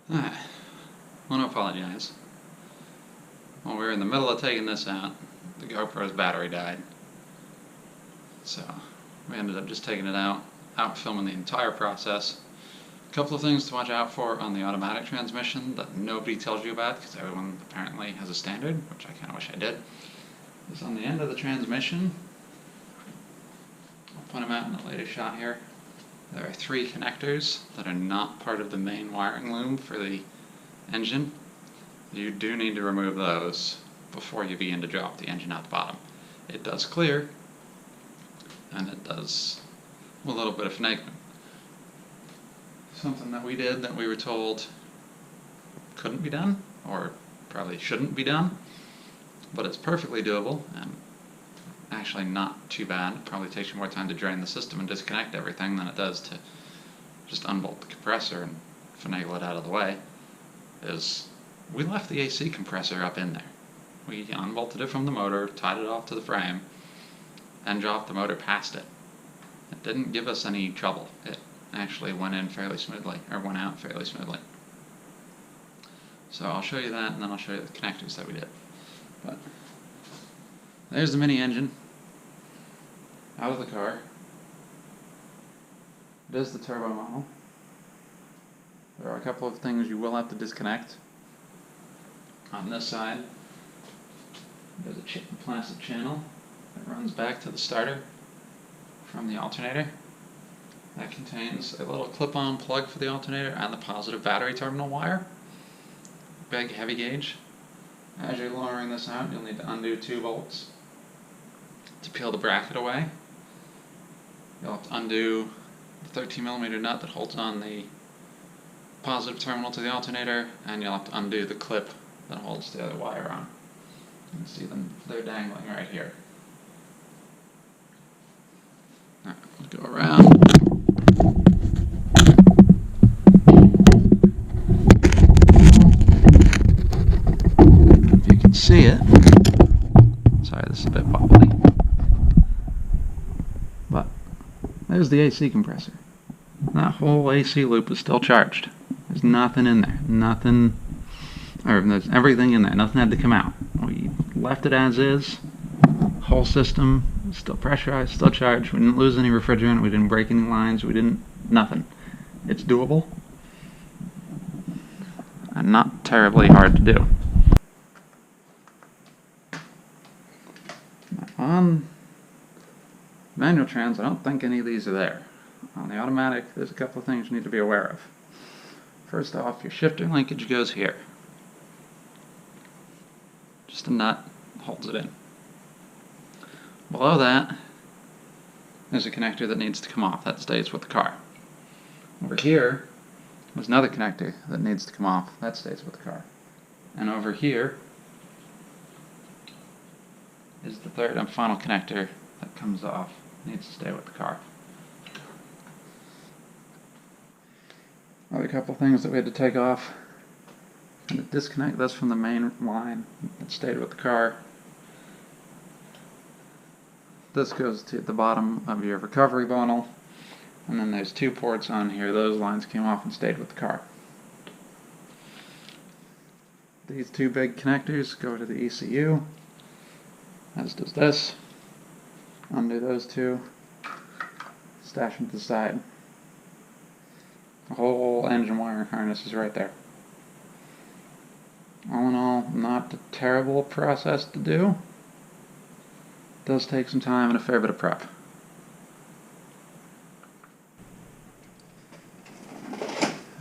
I want to apologize. While we were in the middle of taking this out, the GoPro's battery died. So we ended up just taking it out filming the entire process. A couple of things to watch out for on the automatic transmission that nobody tells you about because everyone apparently has a standard, which I kind of wish I did, is on the end of the transmission. I'll point them out in the latest shot here. There are 3 connectors that are not part of the main wiring loom for the engine. You do need to remove those before you begin to drop the engine out the bottom. It does clear, and it does a little bit of finagling. Something that we did that we were told couldn't be done, or probably shouldn't be done, but it's perfectly doable and actually not too bad. It probably takes you more time to drain the system and disconnect everything than it does to just unbolt the compressor and finagle it out of the way. Is we left the AC compressor up in there. We unbolted it from the motor, tied it off to the frame, and dropped the motor past it. It didn't give us any trouble. It actually went in fairly smoothly, or went out fairly smoothly. So I'll show you that, and then I'll show you the connectors that we did. But there's the mini engine out of the car. It is the turbo model. There are a couple of things you will have to disconnect. On this side, there's a plastic channel that runs back to the starter from the alternator. That contains a little clip-on plug for the alternator and the positive battery terminal wire. Big heavy gauge. As you're lowering this out, you'll need to undo 2 bolts to peel the bracket away. You'll have to undo the 13mm nut that holds on the positive terminal to the alternator, and you'll have to undo the clip that holds the other wire on. You can see them, they're dangling right here. Alright, we'll go around. If you can see it, sorry this is a bit wobbly, but there's the AC compressor. That whole AC loop is still charged. There's nothing in there. There's everything in there. Nothing had to come out. We left it as is. Whole system is still pressurized, still charged. We didn't lose any refrigerant. We didn't break any lines. Nothing. It's doable. And not terribly hard to do. On manual trans, I don't think any of these are there. On the automatic, there's a couple of things you need to be aware of. First off, your shifter linkage goes here. Just a nut holds it in. Below that, there's a connector that needs to come off. That stays with the car. Over here, there's another connector that needs to come off. That stays with the car. And over here is the third and final connector that comes off. Needs to stay with the car. Other couple things that we had to take off. And to disconnect this from the main line that stayed with the car. This goes to the bottom of your recovery bundle. And then there's 2 ports on here. Those lines came off and stayed with the car. These 2 big connectors go to the ECU, as does this. Undo those 2, stash them to the side. The whole engine wiring harness is right there. All in all, not a terrible process to do. It does take some time and a fair bit of prep.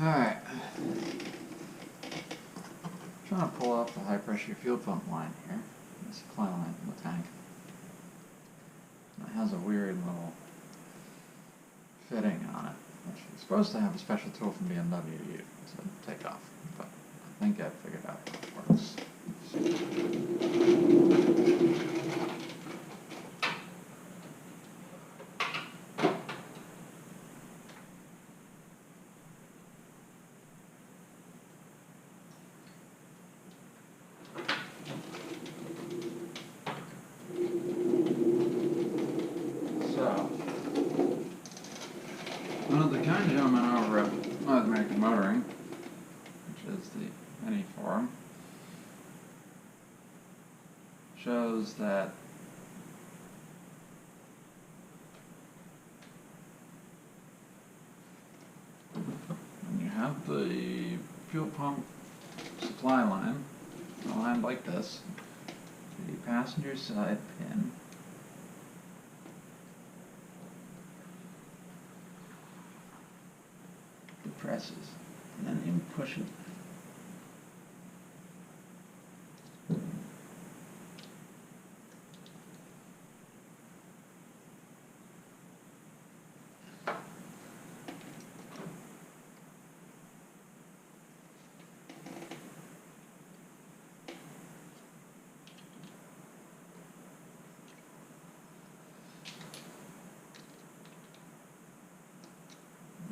Alright. Trying to pull up the high pressure fuel pump line here. The supply line from the tank. It has a weird little fitting on it, which is supposed to have a special tool from BMW to use to take off, but I think I've figured out how it works. One of the kind gentlemen over at American Motoring shows that when you have the fuel pump supply line aligned like this, the passenger side pin depresses, and then you push it.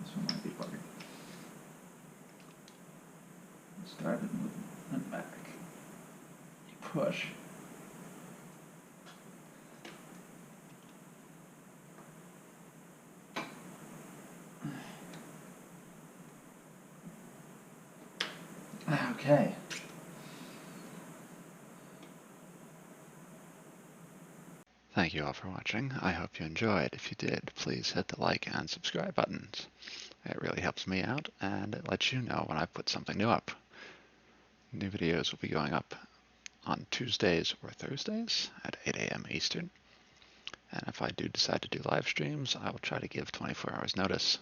This one might be buggered. Start it moving back. You push. Okay. Thank you all for watching. I hope you enjoyed. If you did, please hit the like and subscribe buttons. It really helps me out, and it lets you know when I put something new up. New videos will be going up on Tuesdays or Thursdays at 8 a.m. Eastern. And if I do decide to do live streams, I will try to give 24 hours notice.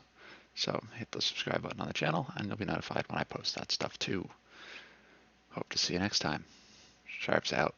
So hit the subscribe button on the channel, and you'll be notified when I post that stuff too. Hope to see you next time. Sharps out.